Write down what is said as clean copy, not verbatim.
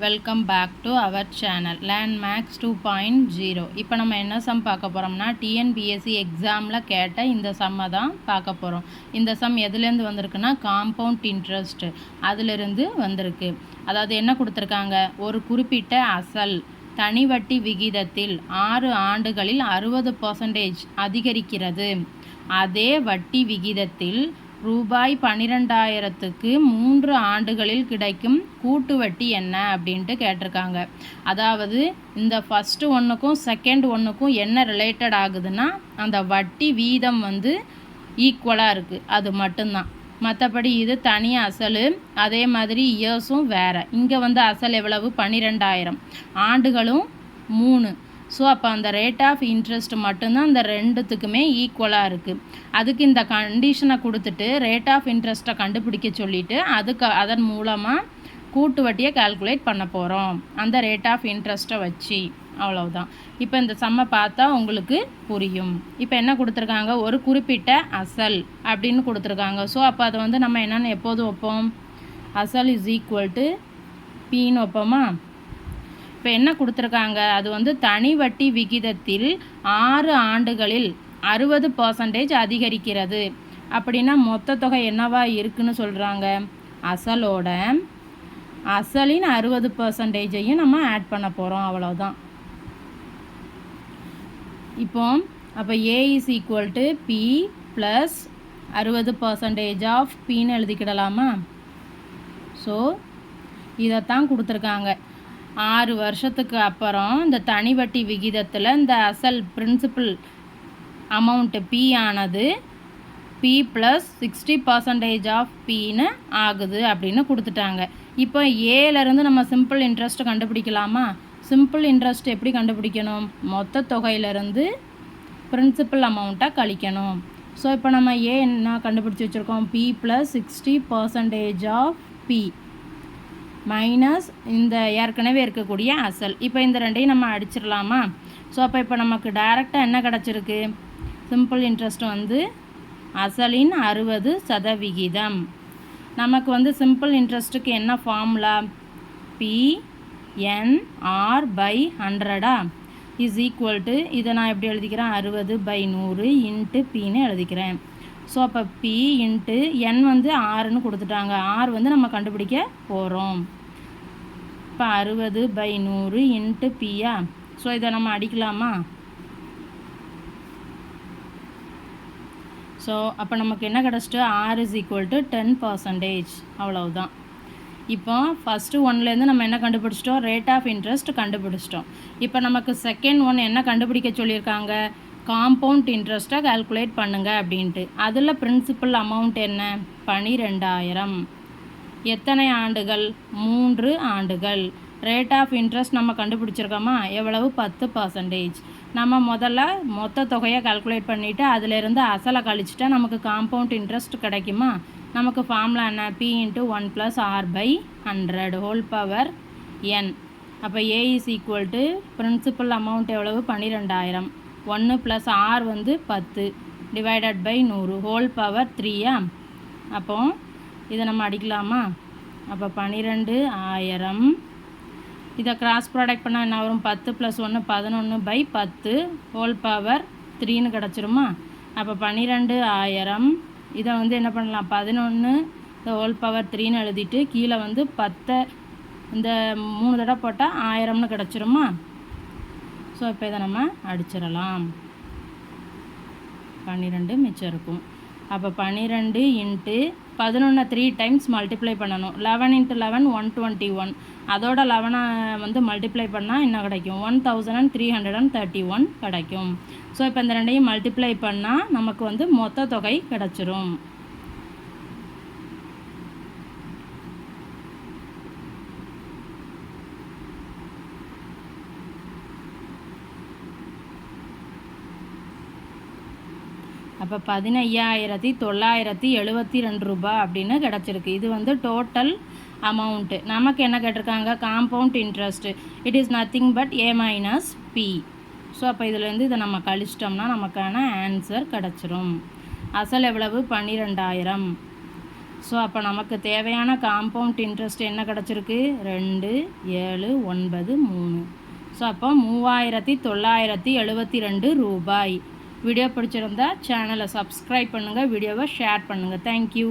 Welcome back to our channel learn max 2.0. இப்போ நம்ம என்ன சம் பார்க்க போகிறோம்னா டிஎன்பிஎஸ்சி எக்ஸாமில் கேட்ட இந்த சம்மை தான் பார்க்க போகிறோம். இந்த சம் எதுலேருந்து வந்திருக்குன்னா காம்பவுண்ட் இன்ட்ரெஸ்ட் அதிலிருந்து வந்திருக்கு. அதாவது என்ன கொடுத்துருக்காங்க, ஒரு குறிப்பிட்ட அசல் தனி வட்டி விகிதத்தில் 6 ஆண்டுகளில் 60% அதிகரிக்கிறது. அதே வட்டி விகிதத்தில் ரூபாய் 12,000க்கு 3 ஆண்டுகளில் கிடைக்கும் கூட்டு வட்டி என்ன அப்படின்ட்டு கேட்டிருக்காங்க. அதாவது இந்த ஃபஸ்ட்டு ஒன்றுக்கும் செகண்ட் ஒன்றுக்கும் என்ன ரிலேட்டட் ஆகுதுன்னா அந்த வட்டி வீதம் ஈக்குவலாக இருக்குது, அது மட்டும்தான். மற்றபடி இது தனி அசல், அதே மாதிரி இயர்ஸும் வேறு. இங்கே அசல் எவ்வளவு, 12,000, ஆண்டுகளும் 3. ஸோ அப்போ அந்த ரேட் ஆஃப் இன்ட்ரெஸ்ட் மட்டும்தான் அந்த ரெண்டுத்துக்குமே ஈக்குவலாக இருக்குது. அதுக்கு இந்த கண்டிஷனை கொடுத்துட்டு ரேட் ஆஃப் இன்ட்ரெஸ்ட்டை கண்டுபிடிக்க சொல்லிவிட்டு அதன் மூலமாக கூட்டு வட்டியை கால்குலேட் பண்ண போகிறோம் அந்த ரேட் ஆஃப் இன்ட்ரெஸ்ட்டை வச்சு. அவ்வளவுதான். இப்போ இந்த சம்மை பார்த்தா உங்களுக்கு புரியும். இப்போ என்ன கொடுத்துருக்காங்க, ஒரு குறிப்பிட்ட அசல் அப்படின்னு கொடுத்துருக்காங்க. ஸோ அப்போ அதை நம்ம என்னென்னு எப்போது வைப்போம், அசல் இஸ் ஈக்குவல் டு பின்னு வைப்போமா. இப்போ என்ன கொடுத்துருக்காங்க, அது தனி வட்டி விகிதத்தில் 6 ஆண்டுகளில் 60% அதிகரிக்கிறது. அப்படின்னா மொத்த தொகை என்னவா இருக்குன்னு சொல்கிறாங்க, அசலின் 60%ஐயும் நம்ம ஆட் பண்ண போகிறோம். அவ்வளோதான். அப்போ A is equal to B plus 60% of பின்னு எழுதிக்கிடலாமா. ஸோ இதைத்தான் கொடுத்துருக்காங்க. 6 வருஷத்துக்கு அப்புறம் இந்த தனி வட்டி விகிதத்தில் இந்த அசல் பிரின்சிபல் அமௌண்ட்டு பி ஆனது பி ப்ளஸ் 60% ஆஃப் பின்னு ஆகுது அப்படின்னு கொடுத்துட்டாங்க. இப்போ ஏலேருந்து நம்ம சிம்பிள் இன்ட்ரெஸ்ட் கண்டுபிடிக்கலாமா. சிம்பிள் இன்ட்ரெஸ்ட் எப்படி கண்டுபிடிக்கணும், மொத்த தொகையிலேருந்து பிரின்சிபல் அமௌண்ட்டாக கழிக்கணும். ஸோ இப்போ நம்ம ஏ என்ன கண்டுபிடிச்சி வச்சுருக்கோம், B plus 60% of B minus இந்த ஏற்கனவே இருக்கக்கூடிய அசல். இப்போ இந்த ரெண்டையும் நம்ம அடிச்சிடலாமா. ஸோ அப்போ இப்போ நமக்கு டைரெக்டாக என்ன கிடச்சிருக்கு, சிம்பிள் இன்ட்ரெஸ்ட் அசலின் 60%. நமக்கு சிம்பிள் இன்ட்ரெஸ்ட்டுக்கு என்ன formula, PNR/100 is equal to, இதை நான் எப்படி எழுதிக்கிறேன், 60/100 இன்ட்டு பின்னு எழுதிக்கிறேன். ஸோ அப்போ பி இன்ட்டு என் 6ன்னு கொடுத்துட்டாங்க. ஆர் நம்ம கண்டுபிடிக்க போகிறோம். இப்போ 60/100 இன்ட்டு பியா. ஸோ இதை நம்ம அடிக்கலாமா. ஸோ அப்போ நமக்கு என்ன கிடச்சிட்டு, ஆர் இஸ் ஈக்குவல் டு 10%. அவ்வளவுதான். இப்போ ஃபஸ்ட்டு ஒன்லேருந்து நம்ம என்ன கண்டுபிடிச்சிட்டோம், ரேட் ஆஃப் இன்ட்ரெஸ்ட் கண்டுபிடிச்சிட்டோம். இப்போ நமக்கு செகண்ட் ஒன் என்ன கண்டுபிடிக்க சொல்லியிருக்காங்க, காம்பவுண்ட் இன்ட்ரெஸ்ட்டை கால்குலேட் பண்ணுங்க அப்படின்ட்டு. அதில் பிரின்சிபல் அமௌண்ட் என்ன, 12,000. எத்தனை ஆண்டுகள், 3 ஆண்டுகள். ரேட் ஆஃப் இன்ட்ரெஸ்ட் நம்ம கண்டுபிடிச்சிருக்கோமா, எவ்வளவு, 10%. நம்ம முதல்ல மொத்த தொகையை கால்குலேட் பண்ணிவிட்டு அதிலேருந்து அசலை கழிச்சிட்டா நமக்கு காம்பவுண்ட் இன்ட்ரெஸ்ட் கிடைக்குமா. நமக்கு ஃபார்முலா என்ன, P into 1 + R/100 whole power n. அப்போ A is equal to principal amount எவ்வளவு, 12,000. 1 + R 10 divided by 100 whole power 3. அப்போ இதை நம்ம அடிக்கலாமா. அப்போ 12,000. இதை கிராஸ் ப்ராடக்ட் பண்ணால் என்ன வரும், 10 + 1 11/10 ஹோல் பவர் 3ன்னு கிடச்சிருமா. அப்போ 12,000. இதை என்ன பண்ணலாம், 11 ஹோல் பவர் 3ன்னு எழுதிட்டு கீழே 10 இந்த 3 தடவை போட்டால் 1000ன்னு கிடச்சிருமா. ஸோ இப்போ இதை நம்ம அடிச்சிடலாம். 12 மிச்சம் இருக்கும். அப்போ 12 இன்ட்டு 11 3 டைம்ஸ் மல்டிப்ளை பண்ணணும். 11 × 11 121. அதோட 11 மல்டிப்ளை பண்ணால் என்ன கிடைக்கும், 1331 கிடைக்கும். ஸோ இப்போ இந்த ரெண்டையும் மல்டிப்ளை பண்ணால் நமக்கு மொத்த தொகை கிடச்சிரும். அப்போ 15,972 ரூபா அப்படின்னு கிடச்சிருக்கு. இது டோட்டல் அமௌண்ட்டு. நமக்கு என்ன கேட்டிருக்காங்க, compound interest. It is nothing but A - P. So அப்போ இதுலேருந்து இதை நம்ம கழிச்சிட்டோம்னா நமக்கான ஆன்சர் கிடச்சிரும். அசல் எவ்வளவு, 12,000. ஸோ அப்போ நமக்கு தேவையான காம்பவுண்ட் இன்ட்ரெஸ்ட் என்ன கிடச்சிருக்கு 2 7 9 3. ஸோ அப்போ 3972 ரூபாய். வீடியோ பிடிச்சிருந்தா சேனலை சப்ஸ்கிரைப் பண்ணுங்கள், வீடியோவை ஷேர் பண்ணுங்கள். தேங்க்யூ.